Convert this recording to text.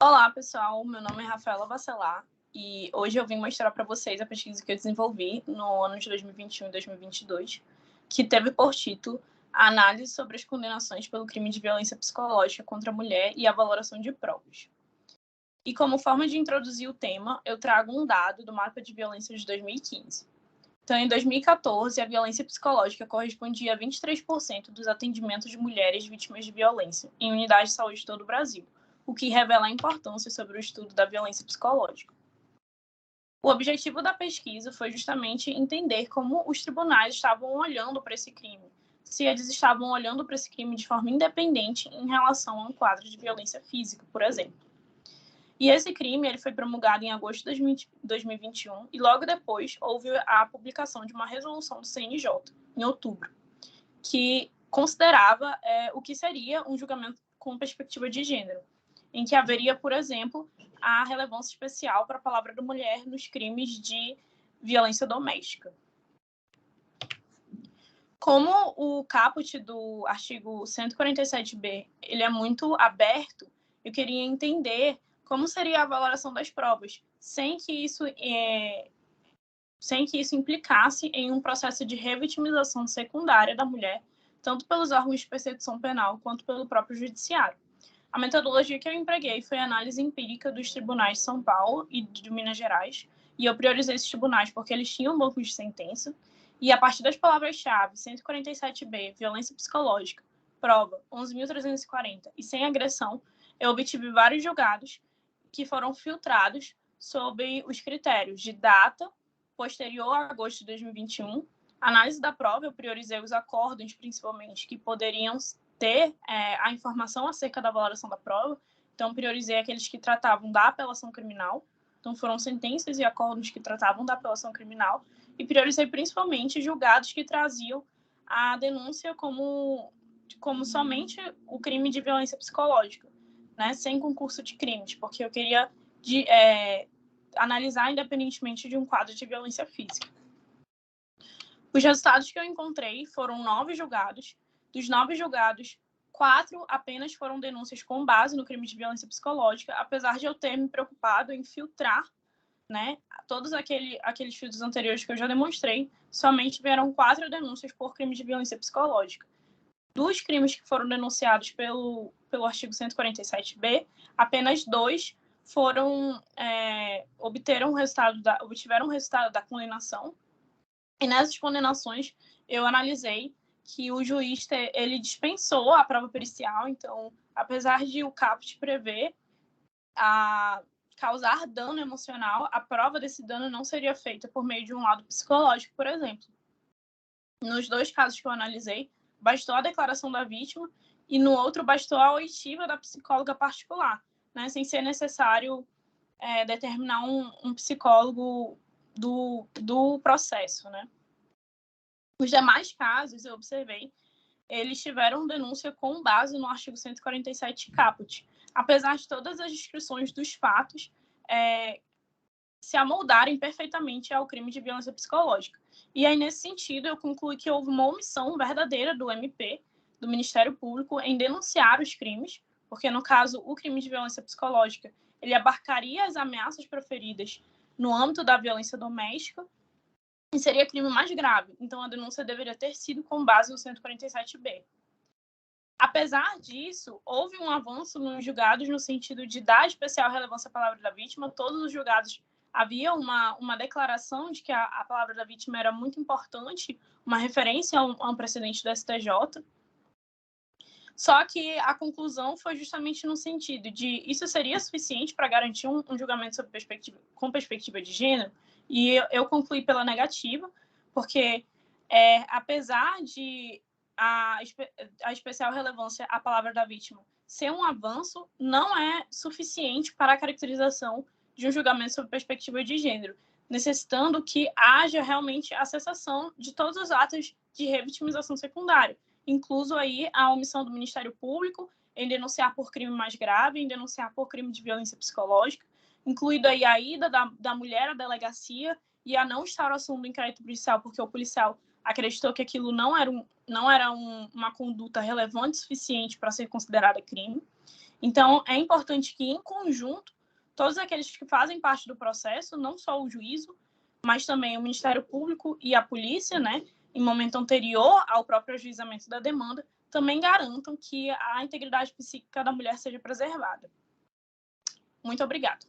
Olá, pessoal. Meu nome é Rafaela Bacelar e hoje eu vim mostrar para vocês a pesquisa que eu desenvolvi no ano de 2021 e 2022, que teve por título a análise sobre as condenações pelo crime de violência psicológica contra a mulher e a valoração de provas. E como forma de introduzir o tema, eu trago um dado do mapa de violência de 2015. Então, em 2014, a violência psicológica correspondia a 23% dos atendimentos de mulheres vítimas de violência em unidades de saúde de todo o Brasil, o que revela a importância sobre o estudo da violência psicológica. O objetivo da pesquisa foi justamente entender como os tribunais estavam olhando para esse crime, se eles estavam olhando para esse crime de forma independente em relação a um quadro de violência física, por exemplo. E esse crime ele foi promulgado em agosto de 2021 e logo depois houve a publicação de uma resolução do CNJ, em outubro, que considerava o que seria um julgamento com perspectiva de gênero, em que haveria, por exemplo, a relevância especial para a palavra da mulher nos crimes de violência doméstica. Como o caput do artigo 147b ele é muito aberto, eu queria entender como seria a valoração das provas, sem que isso implicasse em um processo de revitimização secundária da mulher, tanto pelos órgãos de persecução penal quanto pelo próprio judiciário. A metodologia que eu empreguei foi a análise empírica dos tribunais de São Paulo e de Minas Gerais, e eu priorizei esses tribunais porque eles tinham bancos de sentença, e a partir das palavras-chave 147b, violência psicológica, prova 11.340 e sem agressão, eu obtive vários julgados que foram filtrados sob os critérios de data posterior a agosto de 2021, análise da prova, eu priorizei os acórdãos, principalmente, que poderiam ter a informação acerca da valoração da prova, então priorizei aqueles que tratavam da apelação criminal, então foram sentenças e acórdãos que tratavam da apelação criminal, e priorizei principalmente julgados que traziam a denúncia como somente o crime de violência psicológica, né, sem concurso de crimes, porque eu queria analisar independentemente de um quadro de violência física. Os resultados que eu encontrei foram 9 julgados. Dos 9 julgados, 4 apenas foram denúncias com base no crime de violência psicológica, apesar de eu ter me preocupado em filtrar, né, todos aqueles filtros anteriores que eu já demonstrei, somente vieram 4 denúncias por crime de violência psicológica. Dos crimes que foram denunciados pelo artigo 147b, apenas 2 obtiveram o resultado da condenação. E nessas condenações, eu analisei que o juiz ele dispensou a prova pericial. Então, apesar de o caput prever causar dano emocional, a prova desse dano não seria feita por meio de um lado psicológico, por exemplo. Nos 2 casos que eu analisei, bastou a declaração da vítima e no outro bastou a oitiva da psicóloga particular, né, sem ser necessário determinar um psicólogo do processo, né. Os demais casos, eu observei, eles tiveram denúncia com base no artigo 147 caput, apesar de todas as descrições dos fatos se amoldarem perfeitamente ao crime de violência psicológica. E aí, nesse sentido, eu concluí que houve uma omissão verdadeira do MP, do Ministério Público, em denunciar os crimes, porque, no caso, o crime de violência psicológica, ele abarcaria as ameaças proferidas no âmbito da violência doméstica e seria crime mais grave. Então, a denúncia deveria ter sido com base no 147b. Apesar disso, houve um avanço nos julgados no sentido de dar especial relevância à palavra da vítima. Todos os julgados havia uma declaração de que a palavra da vítima era muito importante, uma referência a um precedente do STJ. Só que a conclusão foi justamente no sentido de isso seria suficiente para garantir um julgamento com perspectiva de gênero, e eu concluí pela negativa, porque apesar de a especial relevância à palavra da vítima ser um avanço, não é suficiente para a caracterização de um julgamento sob perspectiva de gênero, necessitando que haja realmente a cessação de todos os atos de revitimização secundária, incluso aí a omissão do Ministério Público em denunciar por crime mais grave, em denunciar por crime de violência psicológica, incluído aí a ida da mulher à delegacia e a não instauração do inquérito policial, porque o policial acreditou que aquilo não era uma conduta relevante o suficiente para ser considerada crime. Então, é importante que, em conjunto, todos aqueles que fazem parte do processo, não só o juízo, mas também o Ministério Público e a polícia, né, em momento anterior ao próprio ajuizamento da demanda, também garantam que a integridade psíquica da mulher seja preservada. Muito obrigada.